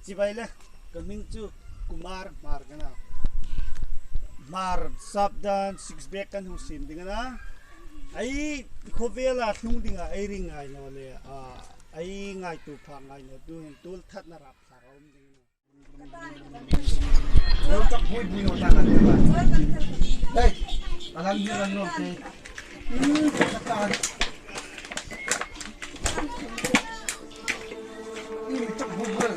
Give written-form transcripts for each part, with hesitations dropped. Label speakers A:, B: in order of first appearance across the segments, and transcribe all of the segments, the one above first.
A: Chibaile coming to Kumar Margana Mar Shabdhan 6 bekan husim dingana ai khovela thung dinga ai ring ai no le ai ngai tu phang ai no tu tul that na rap sarom dingna no tak hoi ni no ta kan ba hey alhamdulillah no te tak ini tak hubul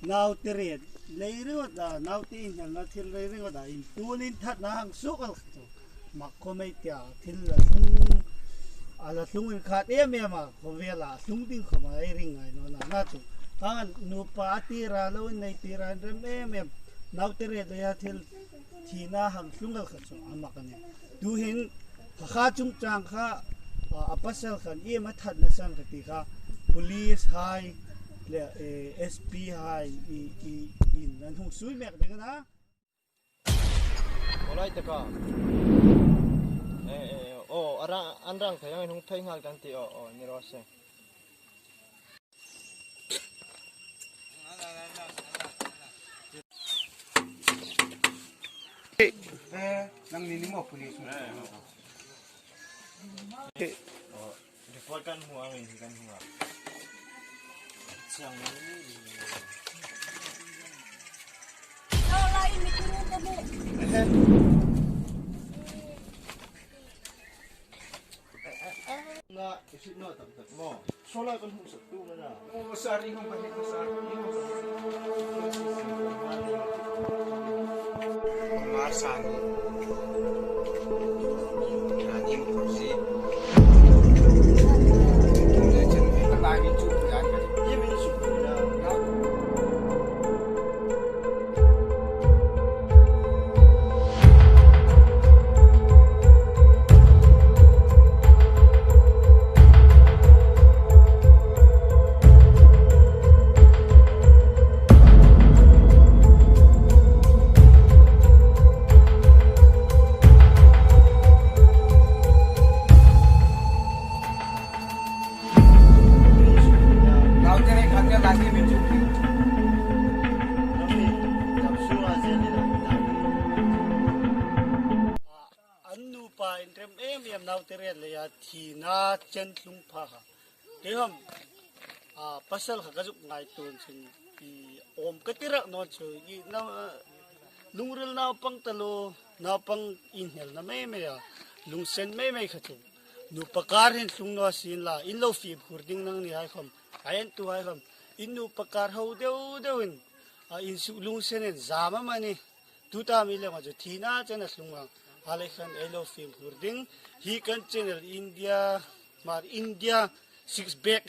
A: now tired later da now tin na thil later da in tunin that na hang sukal makomai tia thil la sung ala sungin khat em ma kovela sung ting khoma ring ai no na tu kan nu pa ti ra lo nei ti ra rem em now tired ya thil thina hang sungal kha so amakane du hin kha chung chang kha apasal khan e ma that na sang ti kha police high SP hai in nan hung sui mek dengan na
B: olai taka anrang thayang hung thai ngal kan ti ni ro se
A: nang nini mo police
B: report kan huang ini kan huang siang
C: ini turun kamu.
B: Na, isi no tak mo. Sola kan husap tu mana?
A: oh sari hong balik besar
B: Mar sani. Nani kursi.
A: lagi cukup ya
B: Ye min syukur.
A: now tere le ya thina chen tlung pha ha te hom pasal kha gazuk ngai ton sin ki om katira no chu i na lungril na pang talo na pang inhel na me ya lungsen me kha chu nu pakar hin sung no sin la in lo fi khurding nang ni hai khom ayen tu hai khom in nu pakar ho deuin in su lungsen en zama mani tu ta mi le ma chu thina chen a slung Alexan Elo film hurding he can channel India 6 back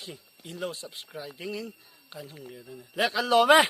A: in low subscribing in kan hung le kan lo me